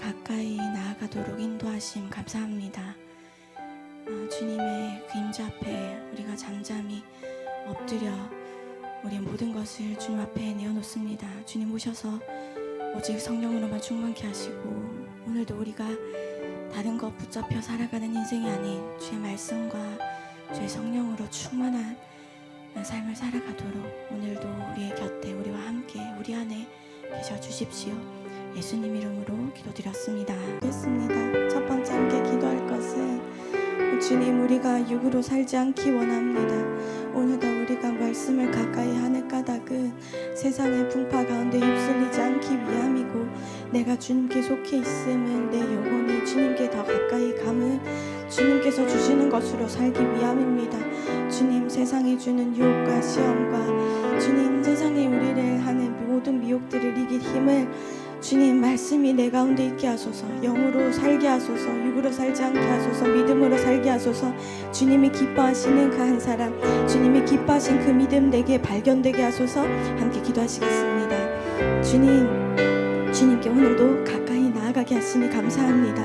가까이 나아가도록 인도하심 감사합니다. 주님의 그 임재 앞에 우리가 잠잠히 엎드려 우리의 모든 것을 주님 앞에 내어놓습니다. 주님 오셔서 오직 성령으로만 충만케 하시고, 오늘도 우리가 다른 것 붙잡혀 살아가는 인생이 아닌 주의 말씀과 주의 성령으로 충만한 삶을 살아가도록 오늘도 우리의 곁에 우리와 함께 우리 안에 계셔 주십시오. 예수님 이름으로 기도드렸습니다. 첫 번째 함께 기도할 것은, 주님, 우리가 육으로 살지 않기 원합니다. 오늘도 우리가 말씀을 가까이 하는 까닭은 세상의 풍파 가운데 휩쓸리지 않기 위함이고, 내가 주님께 속해 있음은 내 영혼이 주님께 더 가까이 감은 주님께서 주시는 것으로 살기 위함입니다. 주님, 세상이 주는 유혹과 시험과 주님, 세상이 우리를 하는 모든 미혹들을 이길 힘을 주님, 말씀이 내 가운데 있게 하소서. 영으로 살게 하소서. 육으로 살지 않게 하소서. 믿음으로 살게 하소서. 주님이 기뻐하시는 그 한 사람, 주님이 기뻐하신 그 믿음 내게 발견되게 하소서. 함께 기도하시겠습니다. 주님께 오늘도 가까이 나아가게 하시니 감사합니다.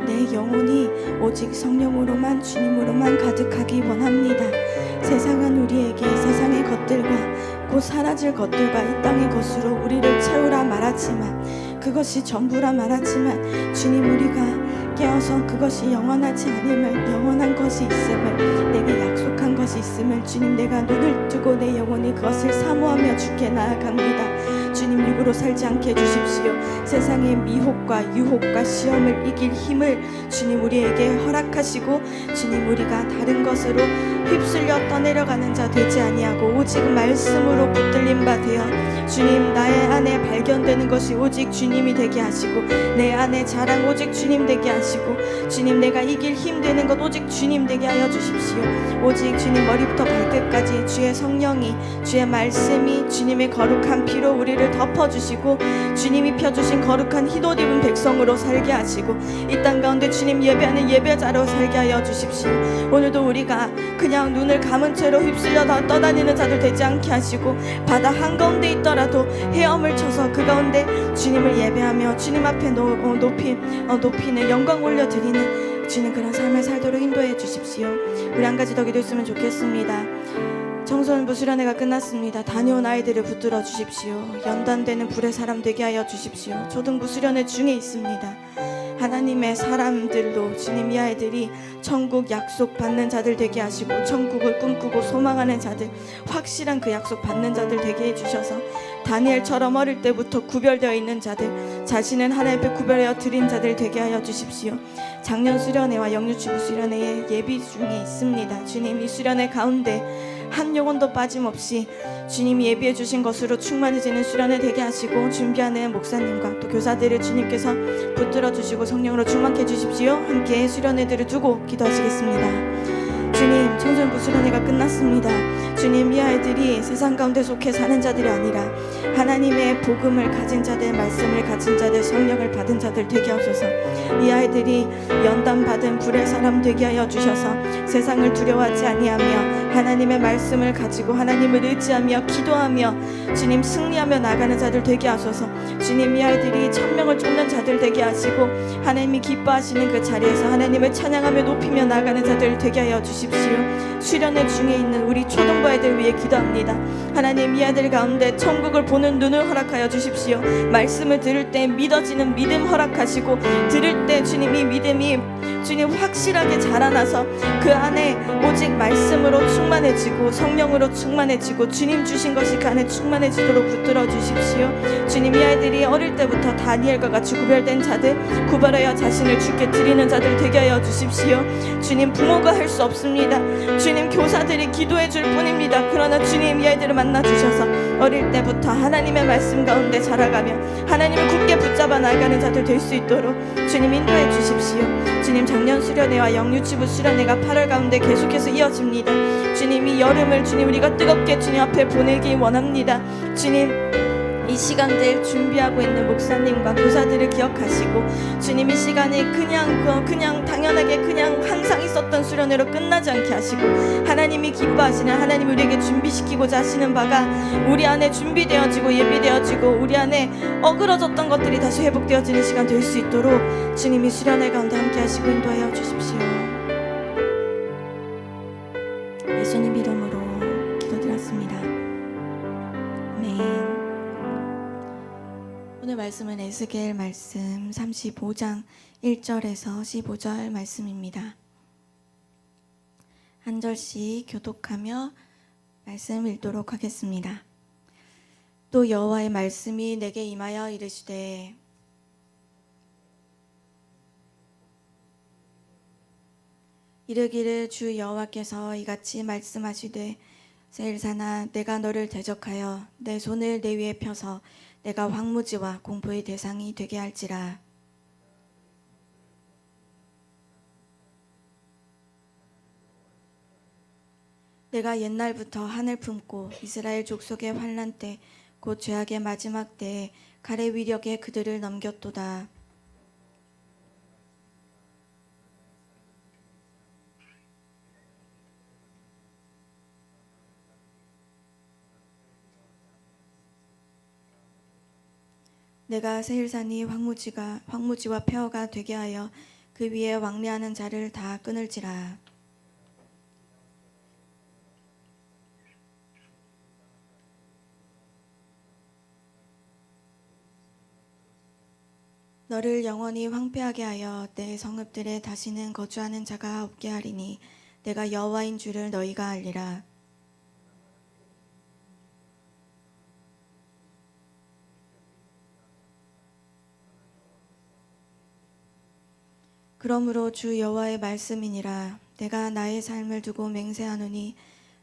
내 영혼이 오직 성령으로만, 주님으로만 가득하기 원합니다. 세상은 우리에게 세상의 것들과 곧 사라질 것들과 이 땅의 것으로 우리를 채우라 말하지만, 그것이 전부라 말하지만, 주님, 우리가 깨어서 그것이 영원하지 않음을, 영원한 것이 있음을, 내게 약속한 것이 있음을, 주님, 내가 눈을 뜨고 내 영혼이 그것을 사모하며 주께 나아갑니다. 주님, 육으로 살지 않게 해주십시오. 세상의 미혹과 유혹과 시험을 이길 힘을 주님 우리에게 허락하시고, 주님, 우리가 다른 것으로 휩쓸려 떠내려가는 자 되지 아니하고 오직 말씀으로 붙들린 바 되어 주님, 나의 안에 발견되는 것이 오직 주님이 되게 하시고, 내 안에 자랑 오직 주님 되게 하시고, 주님, 내가 이길 힘 되는 것 오직 주님 되게 하여 주십시오. 오직 주님 머리부터 발끝까지 주의 성령이, 주의 말씀이 주님의 거룩한 피로 우리를 덮어주시고, 주님이 펴주신 거룩한 흰옷 입은 백성으로 살게 하시고, 이 땅 가운데 주님 예배하는 예배자로 살게 하여 주십시오. 오늘도 우리가 그냥 눈을 감은 채로 휩쓸려 떠다니는 자들 되지 않게 하시고, 바다 한가운데 있더라도 헤엄을 쳐서 그 가운데 주님을 예배하며 주님 앞에 높이는 영광 올려드리는 주님 그런 삶을 살도록 인도해 주십시오. 우리 한 가지 더 기도했으면 좋겠습니다. 청소년부 수련회가 끝났습니다. 다녀온 아이들을 붙들어 주십시오. 연단되는 불의 사람 되게 하여 주십시오. 초등부 수련회 중에 있습니다. 하나님의 사람들로 주님, 이 아이들이 천국 약속 받는 자들 되게 하시고, 천국을 꿈꾸고 소망하는 자들, 확실한 그 약속 받는 자들 되게 해주셔서 다니엘처럼 어릴 때부터 구별되어 있는 자들, 자신은 하나님 앞에 구별하여 드린 자들 되게 하여 주십시오. 작년 수련회와 영유치부 수련회에 예비 중에 있습니다. 주님, 이 수련회 가운데 한 영혼도 빠짐없이 주님이 예비해 주신 것으로 충만해지는 수련회 되게 하시고, 준비하는 목사님과 또 교사들을 주님께서 붙들어 주시고 성령으로 충만케 해 주십시오. 함께 수련회들을 두고 기도하시겠습니다. 주님, 청소년부 수련회가 끝났습니다. 주님, 이 아이들이 세상 가운데 속해 사는 자들이 아니라 하나님의 복음을 가진 자들, 말씀을 가진 자들, 성령을 받은 자들 되게 하소서. 이 아이들이 연단받은 불의 사람 되게 하여 주셔서 세상을 두려워하지 아니하며 하나님의 말씀을 가지고 하나님을 의지하며 기도하며 주님 승리하며 나가는 자들 되게 하소서. 주님, 이 아이들이 천명을 쫓는 자들 되게 하시고, 하나님이 기뻐하시는 그 자리에서 하나님을 찬양하며 높이며 나가는 자들 되게 하여 주십시오. 수련회 중에 있는 우리 초등부 아이들 위해 기도합니다. 하나님, 이 아이들 가운데 천국을 보는 눈을 허락하여 주십시오. 말씀을 들을 때 믿어지는 믿음 허락하시고, 들을 때 주님 이 믿음이 주님 확실하게 자라나서 그 안에 오직 말씀으로 충만해지고 성령으로 충만해지고 주님 주신 것이 그 안에 충만해지도록 붙들어 주십시오. 주님, 이 아이들이 어릴 때부터 다니엘과 같이 구별된 자들, 구별하여 자신을 주께 드리는 자들 되게 하여 주십시오. 주님, 부모가 할 수 없습니다. 주님, 교사들이 기도해 줄 뿐입니다. 그러나 주님, 이 아이들을 만나 주셔서 어릴 때부터 하나님의 말씀 가운데 자라가며 하나님을 굳게 붙잡아 나가는 자들 될 수 있도록 주님 인도해 주십시오. 주님, 작년 수련회와 영유치부 수련회가 8월 가운데 계속해서 이어집니다. 주님, 이 여름을 주님 우리가 뜨겁게 주님 앞에 보내기 원합니다. 주님, 이 시간들 준비하고 있는 목사님과 교사들을 기억하시고 주님 이 시간에 그냥 당연하게 그냥 항상 있었던 수련회로 끝나지 않게 하시고 하나님이 기뻐하시는 하나님 우리에게 준비시키고자 하시는 바가 우리 안에 준비되어지고 예비되어지고 우리 안에 어그러졌던 것들이 다시 회복되어지는 시간 될 수 있도록 주님이 수련회 가운데 함께 하시고 인도하여 주십시오. 예수님 이름으로 기도드렸습니다. 아멘. 오늘 말씀은 에스겔 말씀 35장 1절에서 15절 말씀입니다. 한 절씩 교독하며 말씀 읽도록 하겠습니다. 또 여호와의 말씀이 내게 임하여 이르시되 이르기를 주 여호와께서 이같이 말씀하시되 세일사나 내가 너를 대적하여 내 손을 내 위에 펴서 내가 황무지와 공포의 대상이 되게 할지라. 내가 옛날부터 한을 품고 이스라엘 족속의 환난 때 곧 죄악의 마지막 때에 칼의 위력에 그들을 넘겼도다. 내가 세일산이 황무지와 폐허가 되게 하여 그 위에 왕래하는 자를 다 끊을지라. 너를 영원히 황폐하게 하여 내 성읍들에 다시는 거주하는 자가 없게 하리니 내가 여호와인 줄을 너희가 알리라. 그러므로 주 여호와의 말씀이니라. 내가 나의 삶을 두고 맹세하노니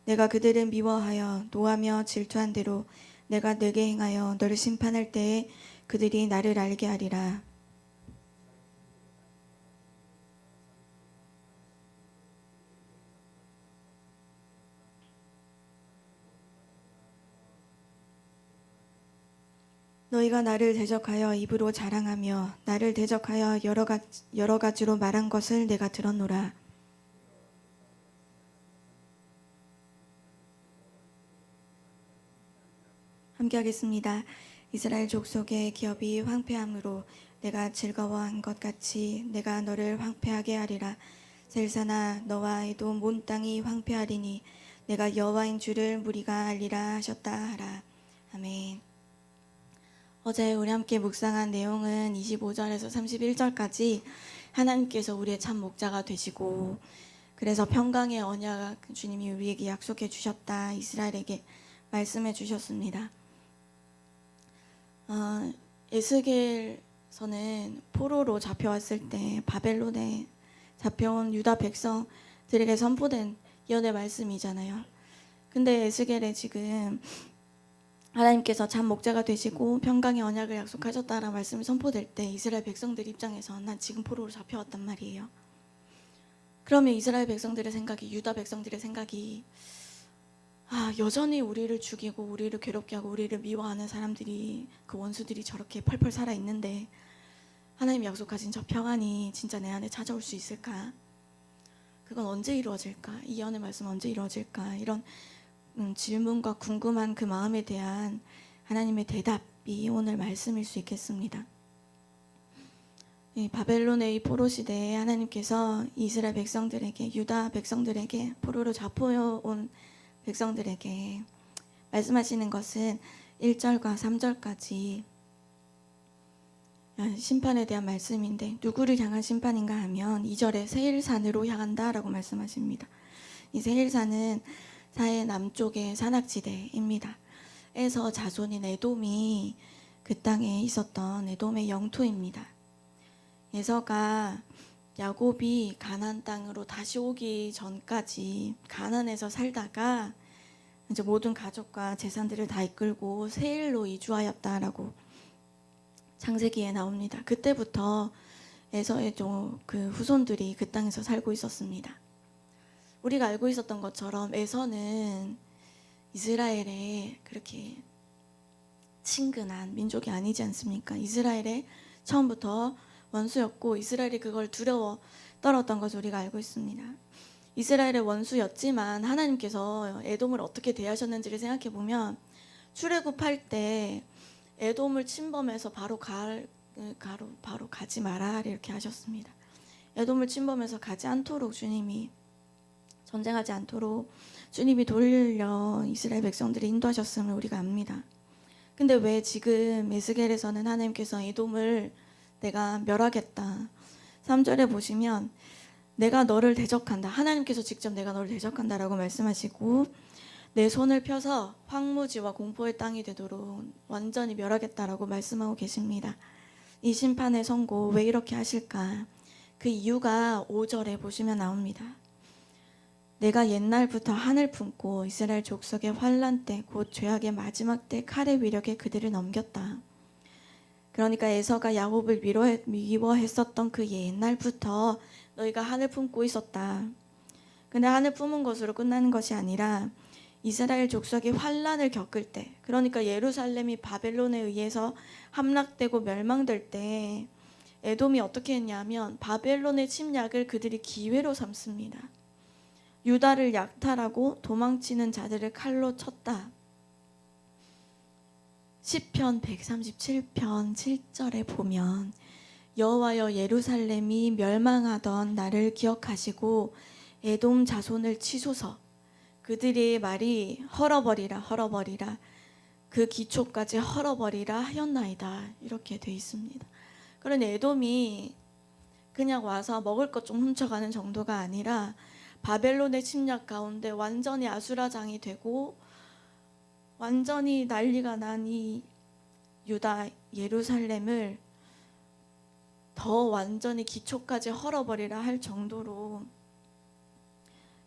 내가 그들을 미워하여 노하며 질투한 대로 내가 내게 행하여 너를 심판할 때에 그들이 나를 알게 하리라. 너희가 나를 대적하여 입으로 자랑하며 나를 대적하여 여러 가지로 말한 것을 내가 들었노라. 함께 하겠습니다. 이스라엘 족속의 기업이 황폐함으로 내가 즐거워한 것 같이 내가 너를 황폐하게 하리라. 셀사나 너와 에돔 온 땅이 황폐하리니 내가 여호와인 줄을 무리가 알리라 하셨다 하라. 아멘. 어제 우리 함께 묵상한 내용은 25절에서 31절까지 하나님께서 우리의 참 목자가 되시고 그래서 평강의 언약 주님이 우리에게 약속해 주셨다 이스라엘에게 말씀해 주셨습니다. 에스겔서는 포로로 잡혀왔을 때 바벨론에 잡혀온 유다 백성들에게 선포된 예언의 말씀이잖아요. 근데 에스겔에 지금 하나님께서 참 목자가 되시고 평강의 언약을 약속하셨다라는 말씀이 선포될 때 이스라엘 백성들 입장에서 난 지금 포로로 잡혀왔단 말이에요. 그러면 이스라엘 백성들의 생각이 유다 백성들의 생각이 여전히 우리를 죽이고 우리를 괴롭게 하고 우리를 미워하는 사람들이 그 원수들이 저렇게 펄펄 살아있는데 하나님 약속하신 저 평안이 진짜 내 안에 찾아올 수 있을까? 그건 언제 이루어질까? 이 예언의 말씀은 언제 이루어질까? 이런 질문과 궁금한 그 마음에 대한 하나님의 대답이 오늘 말씀일 수 있겠습니다. 바벨론의 이 포로 시대에 하나님께서 이스라엘 백성들에게 유다 백성들에게 포로로 잡혀온 백성들에게 말씀하시는 것은 1절과 3절까지 심판에 대한 말씀인데 누구를 향한 심판인가 하면 2절에 세일산으로 향한다 라고 말씀하십니다. 이 세일산은 사해 남쪽의 산악지대입니다. 에서 자손인 에돔이 그 땅에 있었던 에돔의 영토입니다. 에서가 야곱이 가나안 땅으로 다시 오기 전까지 가나안에서 살다가 이제 모든 가족과 재산들을 다 이끌고 세일로 이주하였다라고 창세기에 나옵니다. 그때부터 에서의 그 후손들이 그 땅에서 살고 있었습니다. 우리가 알고 있었던 것처럼 에서는 이스라엘에 그렇게 친근한 민족이 아니지 않습니까? 이스라엘의 처음부터 원수였고 이스라엘이 그걸 두려워 떨었던 것을 우리가 알고 있습니다. 이스라엘의 원수였지만 하나님께서 에돔을 어떻게 대하셨는지를 생각해 보면 출애굽할 때 에돔을 침범해서 바로 가지 마라 이렇게 하셨습니다. 에돔을 침범해서 가지 않도록 주님이 전쟁하지 않도록 주님이 돌려 이스라엘 백성들을 인도하셨음을 우리가 압니다. 근데 왜 지금 에스겔에서는 하나님께서 에돔을 내가 멸하겠다 3절에 보시면 내가 너를 대적한다. 하나님께서 직접 내가 너를 대적한다라고 말씀하시고 내 손을 펴서 황무지와 공포의 땅이 되도록 완전히 멸하겠다라고 말씀하고 계십니다. 이 심판의 선고 왜 이렇게 하실까? 그 이유가 5절에 보시면 나옵니다. 내가 옛날부터 한을 품고 이스라엘 족속의 환난 때 곧 죄악의 마지막 때 칼의 위력에 그들을 넘겼다. 그러니까 에서가 야곱을 미워했었던 그 옛날부터 너희가 한을 품고 있었다. 근데 한을 품은 것으로 끝나는 것이 아니라 이스라엘 족속이 환난을 겪을 때, 그러니까 예루살렘이 바벨론에 의해서 함락되고 멸망될 때 에돔이 어떻게 했냐면 바벨론의 침략을 그들이 기회로 삼습니다. 유다를 약탈하고 도망치는 자들을 칼로 쳤다. 시편 137편 7절에 보면 여호와여 예루살렘이 멸망하던 날을 기억하시고 에돔 자손을 치소서. 그들의 말이 헐어버리라 헐어버리라 그 기초까지 헐어버리라 하였나이다. 이렇게 돼 있습니다. 그런 에돔이 그냥 와서 먹을 것 좀 훔쳐가는 정도가 아니라 바벨론의 침략 가운데 완전히 아수라장이 되고 완전히 난리가 난 이 유다 예루살렘을 더 완전히 기초까지 헐어버리라 할 정도로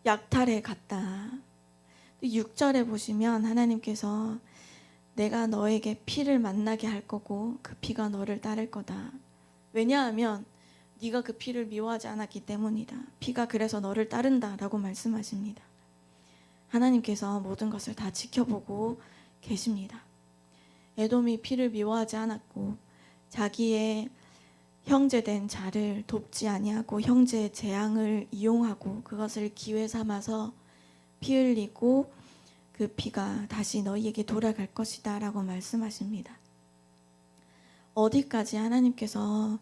약탈해 갔다. 6절에 보시면 하나님께서 내가 너에게 피를 만나게 할 거고 그 피가 너를 따를 거다. 왜냐하면 네가 그 피를 미워하지 않았기 때문이다. 피가 그래서 너를 따른다라고 말씀하십니다. 하나님께서 모든 것을 다 지켜보고 계십니다. 에돔이 피를 미워하지 않았고 자기의 형제된 자를 돕지 아니하고 형제의 재앙을 이용하고 그것을 기회 삼아서 피 흘리고 그 피가 다시 너희에게 돌아갈 것이다 라고 말씀하십니다. 어디까지 하나님께서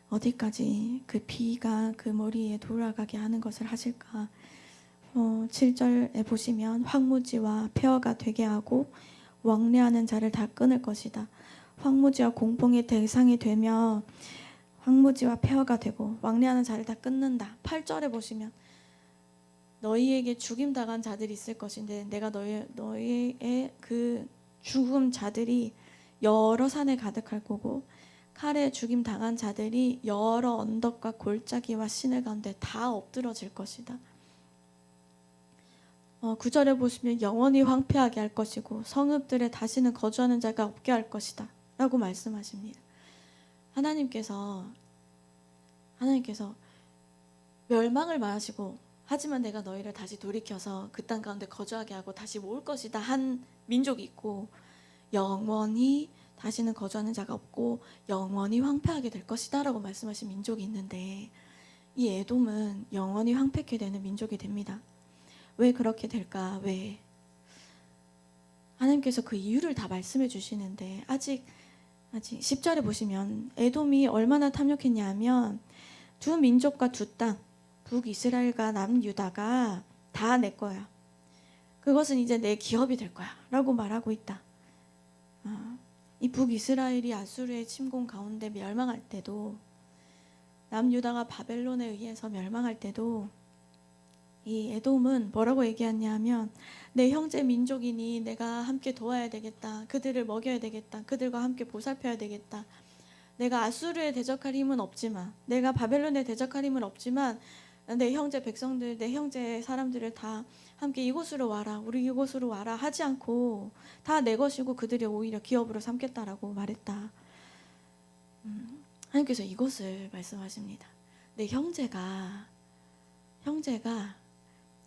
어디까지 그 피가 그 머리에 돌아가게 하는 것을 하실까? 7절에 보시면 황무지와 폐허가 되게 하고 왕래하는 자를 다 끊을 것이다. 황무지와 공포의 대상이 되며 황무지와 폐허가 되고 왕래하는 자를 다 끊는다. 8절에 보시면 너희에게 죽임 당한 자들이 있을 것인데 내가 너희의 그 죽음 자들이 여러 산에 가득할 거고 칼에 죽임 당한 자들이 여러 언덕과 골짜기와 시내 가운데 다 엎드러질 것이다. 9절에 보시면 영원히 황폐하게 할 것이고 성읍들에 다시는 거주하는 자가 없게 할 것이다 라고 말씀하십니다. 하나님께서 멸망을 말하시고 하지만 내가 너희를 다시 돌이켜서 그 땅 가운데 거주하게 하고 다시 모을 것이다 한 민족이 있고 영원히 다시는 거주하는 자가 없고 영원히 황폐하게 될 것이다 라고 말씀하신 민족이 있는데 이 에돔은 영원히 황폐케 되는 민족이 됩니다. 왜 그렇게 될까? 왜? 하나님께서 그 이유를 다 말씀해 주시는데 아직 10절에 보시면 에돔이 얼마나 탐욕했냐 하면 두 민족과 두 땅 북이스라엘과 남유다가 다 내 거야. 그것은 이제 내 기업이 될 거야 라고 말하고 있다. 이 북이스라엘이 아수르의 침공 가운데 멸망할 때도 남유다가 바벨론에 의해서 멸망할 때도 이 에돔은 뭐라고 얘기하냐 하면 내 형제 민족이니 내가 함께 도와야 되겠다. 그들을 먹여야 되겠다. 그들과 함께 보살펴야 되겠다. 내가 아수르에 대적할 힘은 없지만 내가 바벨론에 대적할 힘은 없지만 내 형제 백성들 내 형제 사람들을 다 함께 이곳으로 와라. 우리 이곳으로 와라 하지 않고 다 내 것이고 그들이 오히려 기업으로 삼겠다라고 말했다. 하나님께서 이것을 말씀하십니다. 내 형제가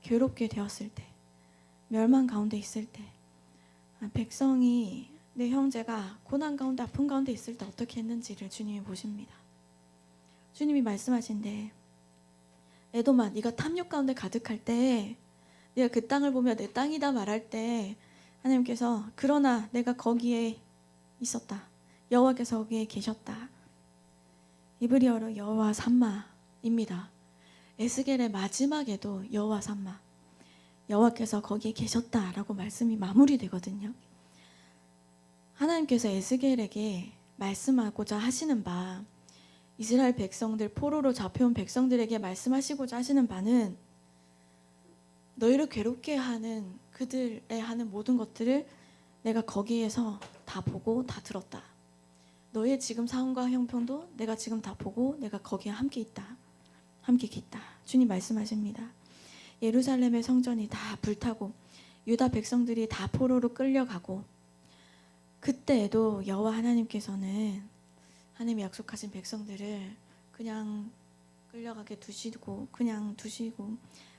괴롭게 되었을 때 멸망 가운데 있을 때 백성이 내 형제가 고난 가운데 아픔 가운데 있을 때 어떻게 했는지를 주님이 보십니다. 주님이 말씀하신대, 에도마, 네가 탐욕 가운데 가득할 때, 네가 그 땅을 보며 내 땅이다 말할 때 하나님께서 그러나 내가 거기에 있었다. 여호와께서 거기에 계셨다. 이브리어로 여호와 삼마입니다. 에스겔의 마지막에도 여호와 삼마, 여호와께서 거기에 계셨다라고 말씀이 마무리되거든요. 하나님께서 에스겔에게 말씀하고자 하시는 바, 이스라엘 백성들, 포로로 잡혀온 백성들에게 말씀하시고자 하시는 바는 너희를 괴롭게 하는 그들의 하는 모든 것들을 내가 거기에서 다 보고 다 들었다. 너의 지금 상황과 형편도 내가 지금 다 보고 내가 거기에 함께 있다. 함께 있다. 주님 말씀하십니다. 예루살렘의 성전이 다 불타고 유다 백성들이 다 포로로 끌려가고, 그때에도 여호와 하나님께서는 하나님이 약속하신 백성들을 그냥 끌려가게 두시고 그냥 두시고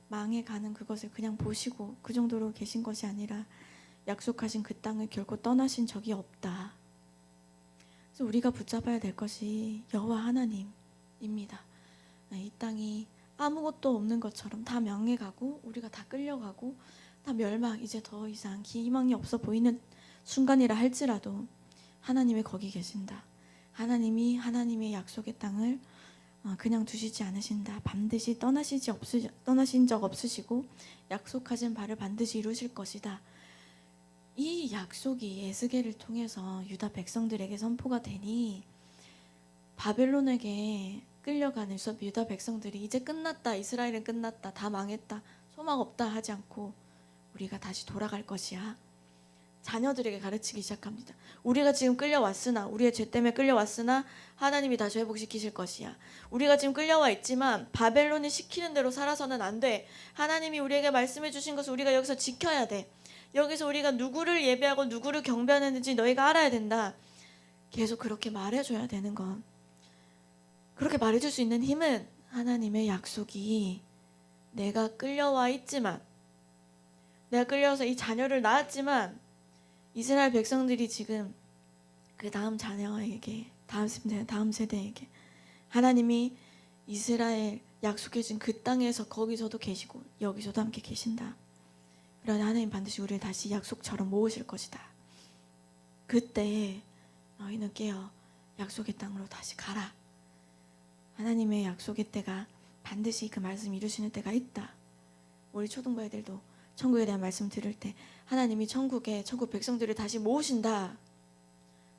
망해가는 그것을 그냥 보시고 그 정도로 계신 것이 아니라 약속하신 그 땅을 결코 떠나신 적이 없다. 그래서 우리가 붙잡아야 될 것이 여호와 하나님입니다. 이 땅이 아무것도 없는 것처럼 다 망해가고 우리가 다 끌려가고 다 멸망, 이제 더 이상 희망이 없어 보이는 순간이라 할지라도 하나님이 거기 계신다. 하나님이 하나님의 약속의 땅을 그냥 두시지 않으신다. 반드시 떠나신 적 없으시고 약속하신 바를 반드시 이루실 것이다. 이 약속이 에스겔을 통해서 유다 백성들에게 선포가 되니 바벨론에게 끌려가는 유다 백성들이 이제 끝났다, 이스라엘은 끝났다, 다 망했다, 소망 없다 하지 않고 우리가 다시 돌아갈 것이야. 자녀들에게 가르치기 시작합니다. 우리가 지금 끌려왔으나, 우리의 죄 때문에 끌려왔으나 하나님이 다시 회복시키실 것이야. 우리가 지금 끌려와 있지만 바벨론이 시키는 대로 살아서는 안 돼. 하나님이 우리에게 말씀해 주신 것을 우리가 여기서 지켜야 돼. 여기서 우리가 누구를 예배하고 누구를 경배하는지 너희가 알아야 된다. 계속 그렇게 말해줘야 되는 건, 그렇게 말해줄 수 있는 힘은 하나님의 약속이, 내가 끌려와 있지만, 내가 끌려와서 이 자녀를 낳았지만 이스라엘 백성들이 지금 그 다음 자녀에게, 다음 세대에게 하나님이 이스라엘 약속해준 그 땅에서 거기서도 계시고 여기서도 함께 계신다. 그러나 하나님 반드시 우리를 다시 약속처럼 모으실 것이다. 그때 너희는 깨어 약속의 땅으로 다시 가라. 하나님의 약속의 때가 반드시 그 말씀 이루시는 때가 있다. 우리 초등부 애들도 천국에 대한 말씀 들을 때 하나님이 천국 백성들을 다시 모으신다.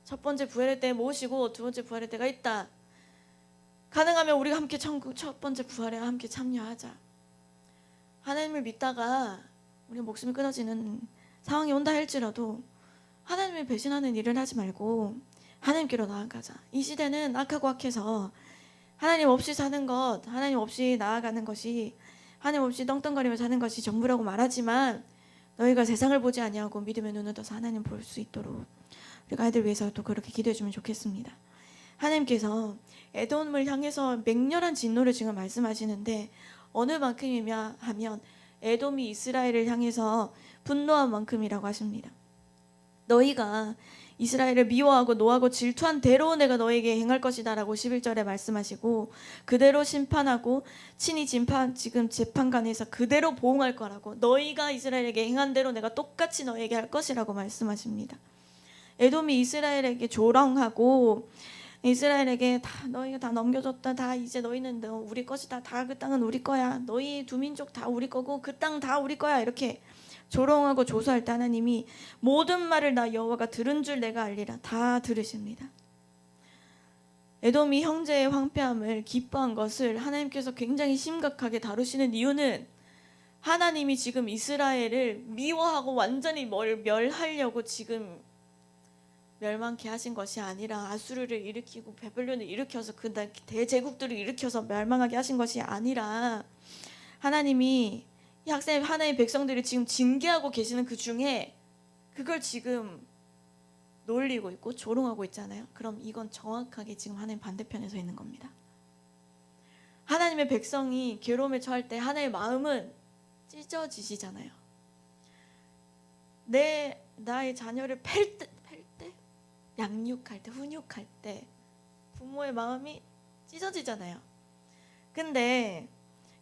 첫 번째 부활의 때 모으시고 두 번째 부활의 때가 있다. 가능하면 우리가 함께 천국 첫 번째 부활에 함께 참여하자. 하나님을 믿다가 우리 목숨이 끊어지는 상황이 온다 할지라도 하나님을 배신하는 일을 하지 말고 하나님께로 나아가자. 이 시대는 악하고 악해서 하나님 없이 사는 것, 하나님 없이 나아가는 것이, 하나님 없이 떵떵거리며 사는 것이 전부라고 말하지만 너희가 세상을 보지 아니하고 믿음의 눈을 떠서 하나님 볼 수 있도록 우리가 아이들 위해서 또 그렇게 기도해 주면 좋겠습니다. 하나님께서 에돔을 향해서 맹렬한 진노를 지금 말씀하시는데 어느 만큼이냐 하면 에돔이 이스라엘을 향해서 분노한 만큼이라고 하십니다. 너희가 이스라엘을 미워하고 노하고 질투한 대로 내가 너에게 행할 것이다 라고 11절에 말씀하시고, 그대로 심판하고 친히 지금 재판관에서 그대로 보응할 거라고, 너희가 이스라엘에게 행한 대로 내가 똑같이 너에게 할 것이라고 말씀하십니다. 에돔이 이스라엘에게 조롱하고 이스라엘에게 너희가 다 넘겨줬다, 다 이제 너희는 우리 것이다, 다 그 땅은 우리 거야, 너희 두 민족 다 우리 거고 그 땅 다 우리 거야, 이렇게 조롱하고 조소할 때 하나님이 모든 말을 나 여호와가 들은 줄 내가 알리라, 다 들으십니다. 에돔이 형제의 황폐함을 기뻐한 것을 하나님께서 굉장히 심각하게 다루시는 이유는 하나님이 지금 이스라엘을 미워하고 완전히 멸하려고 지금 멸망케 하신 것이 아니라, 아수르를 일으키고 바벨론을 일으켜서 그 대제국들을 일으켜서 멸망하게 하신 것이 아니라, 하나님이 하나님의 백성들이 지금 징계하고 계시는 그 중에 그걸 지금 놀리고 있고 조롱하고 있잖아요. 그럼 이건 정확하게 지금 하나님 반대편에 서 있는 겁니다. 하나님의 백성이 괴로움에 처할 때 하나님의 마음은 찢어지시잖아요. 나의 자녀를 팰 때 양육할 때, 훈육할 때 부모의 마음이 찢어지잖아요. 근데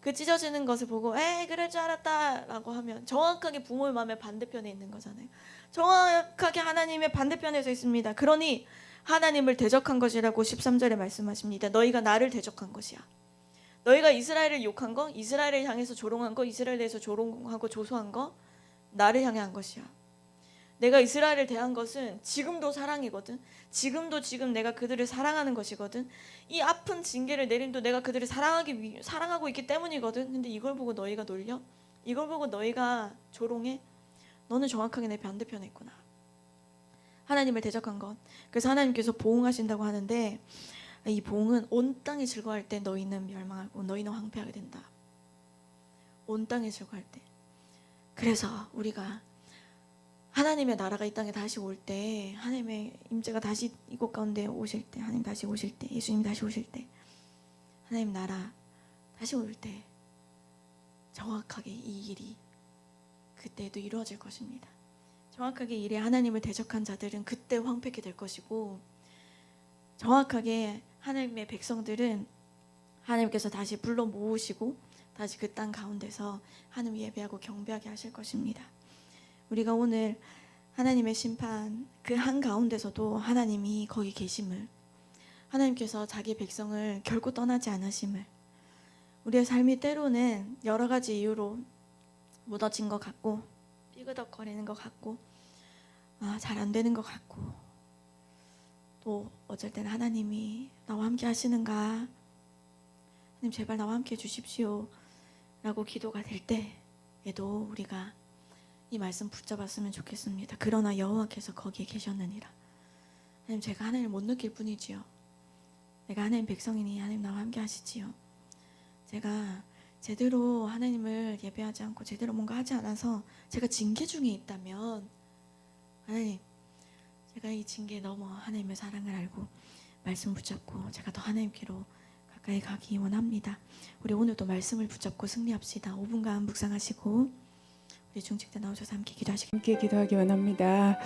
그 찢어지는 것을 보고 에이 그럴 줄 알았다 라고 하면 정확하게 부모의 마음의 반대편에 있는 거잖아요. 정확하게 하나님의 반대편에 서 있습니다. 그러니 하나님을 대적한 것이라고 13절에 말씀하십니다. 너희가 나를 대적한 것이야. 너희가 이스라엘을 욕한 거, 이스라엘을 향해서 조롱한 거, 이스라엘에 대해서 조롱하고 조소한 거, 나를 향해 한 것이야. 내가 이스라엘을 대한 것은 지금도 사랑이거든. 지금 내가 그들을 사랑하는 것이거든. 이 아픈 징계를 내림도 내가 그들을 사랑하고 있기 때문이거든. 근데 이걸 보고 너희가 놀려? 이걸 보고 너희가 조롱해? 너는 정확하게 내 반대편에 있구나. 하나님을 대적한 것. 그래서 하나님께서 보응하신다고 하는데 이 보응은 온 땅이 즐거워할 때 너희는 멸망하고 너희는 황폐하게 된다. 온 땅이 즐거워할 때. 그래서 우리가 하나님의 나라가 이 땅에 다시 올 때, 하나님의 임재가 다시 이곳 가운데 오실 때, 하나님 다시 오실 때, 예수님 다시 오실 때, 하나님 나라 다시 올 때 정확하게 이 일이 그때도 이루어질 것입니다. 정확하게 일에 하나님을 대적한 자들은 그때 황폐케 될 것이고, 정확하게 하나님의 백성들은 하나님께서 다시 불러 모으시고 다시 그 땅 가운데서 하나님 예배하고 경배하게 하실 것입니다. 우리가 오늘 하나님의 심판 그 한가운데서도 하나님이 거기 계심을, 하나님께서 자기 백성을 결코 떠나지 않으심을, 우리의 삶이 때로는 여러 가지 이유로 무너진 것 같고 삐그덕거리는 것 같고 잘 안 되는 것 같고, 또 어쩔 때는 하나님이 나와 함께 하시는가, 하나님 제발 나와 함께 해주십시오 라고 기도가 될 때에도 우리가 이 말씀 붙잡았으면 좋겠습니다. 그러나 여호와께서 거기에 계셨느니라. 하나님 제가 하나님을 못 느낄 뿐이지요. 내가 하나님 백성이니 하나님 나와 함께 하시지요. 제가 제대로 하나님을 예배하지 않고 제대로 뭔가 하지 않아서 제가 징계 중에 있다면 하나님 제가 이 징계에 넘어 하나님의 사랑을 알고 말씀 붙잡고 제가 더 하나님께로 가까이 가기 원합니다. 우리 오늘도 말씀을 붙잡고 승리합시다. 5분간 묵상하시고 우리 중직대 나오셔서 함께 기도하시겠습니다. 함께 기도하기 원합니다.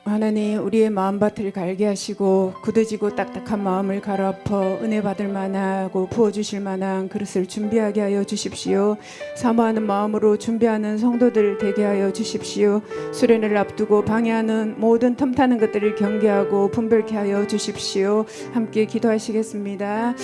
하나님, 우리의 마음밭을 갈게 하시고 굳어지고 딱딱한 마음을 갈아엎어 은혜 받을 만하고 부어주실 만한 그릇을 준비하게 하여 주십시오. 사모하는 마음으로 준비하는 성도들 되게 하여 주십시오. 수련회를 앞두고 방해하는 모든 틈타는 것들을 경계하고 분별케 하여 주십시오. 함께 기도하시겠습니다.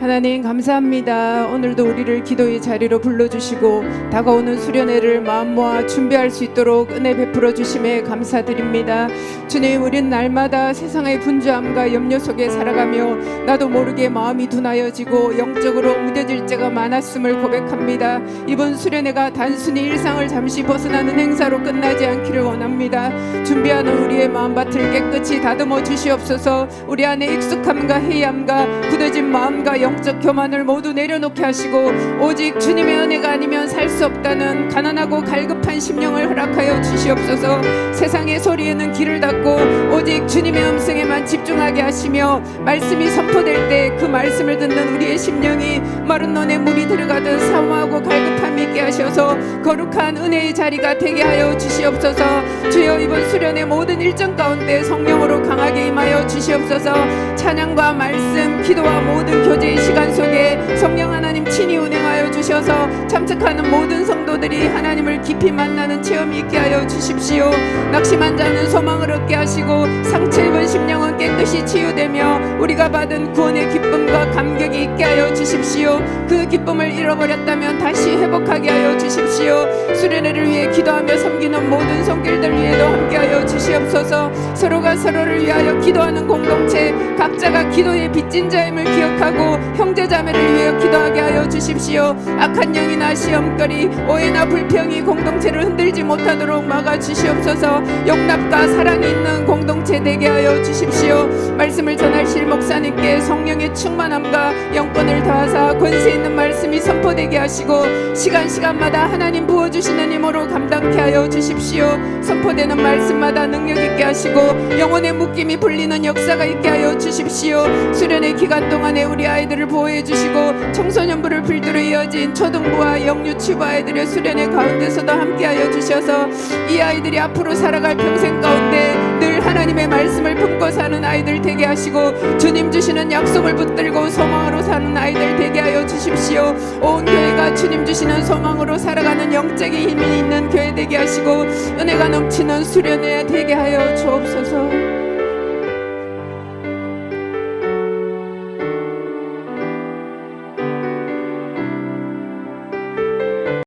하나님 감사합니다. 오늘도 우리를 기도의 자리로 불러주시고 다가오는 수련회를 마음 모아 준비할 수 있도록 은혜 베풀어 주심에 감사드립니다. 주님, 우린 날마다 세상의 분주함과 염려 속에 살아가며 나도 모르게 마음이 둔하여지고 영적으로 무뎌질 때가 많았음을 고백합니다. 이번 수련회가 단순히 일상을 잠시 벗어나는 행사로 끝나지 않기를 원합니다. 준비하는 우리의 마음밭을 깨끗이 다듬어 주시옵소서. 우리 안에 익숙함과 해이함과 굳어진 마음과 영적 교만을 모두 내려놓게 하시고 오직 주님의 은혜가 아니면 살 수 없다는 가난하고 갈급한 심령을 허락하여 주시옵소서. 세상의 소리에는 귀를 닫고 오직 주님의 음성에만 집중하게 하시며 말씀이 선포될 때 그 말씀을 듣는 우리의 심령이 마른 논에 물이 들어가듯 사모하고 갈급함 있게 하셔서 거룩한 은혜의 자리가 되게 하여 주시옵소서. 주여, 이번 수련의 모든 일정 가운데 성령으로 강하게 임하여 주시옵소서. 찬양과 말씀, 기도와 모든 교제의 시간 속에 성령 하나님 친히 운행하여 주셔서 참석하는 모든 성도들이 하나님을 깊이 만나는 체험이 있게 하여 주십시오. 낙심한 자는 소망을 얻게 하시고 상처 입은 심령은 깨끗이 치유되며 우리가 받은 구원의 기쁨과 감격이 있게 하여 주십시오. 그 기쁨을 잃어버렸다면 다시 회복하게 하여 주십시오. 수련회를 위해 기도하며 섬기는 모든 손길들 위에도 함께하여 주시옵소서. 서로가 서로를 위하여 기도하는 공동체, 각자가 기도의 빚진 자임을 기억하고 형제자매를 위하여 기도하게 하여 주십시오. 악한 영이나 시험거리, 오해나 불평이 공동체를 흔들지 못하도록 막아주시옵소서. 용납과 사랑이 있는 공동체 되게 하여 주십시오. 말씀을 전하실 목사님께 성령의 충만함과 영권을 더하사 권세 있는 말씀이 선포되게 하시고 시간마다 하나님 부어주시는 힘으로 감당케 하여 주십시오. 선포되는 말씀마다 능력 있게 하시고 영혼의 묶임이 풀리는 역사가 있게 하여 주십시오. 수련의 기간 동안에 우리 아이들을 보호해 주시고 청소년부를 필두로 이어진 초등부와 영유치부 아이들의 수련의 가운데서도 함께 하여 주셔서 이 아이들이 앞으로 살아갈 평생 가운데 늘 하나님의 말씀을 품고 사는 아이들 되게 하시고 주님 주시는 약속을 붙들고 소망으로 사는 아이들 되게 하여 주십시오. 온 교회가 주님 주시는 소망으로 살아가는 영적인 힘이 있는 교회 되게 하시고 은혜가 넘치는 수련회 되게 하여 주옵소서.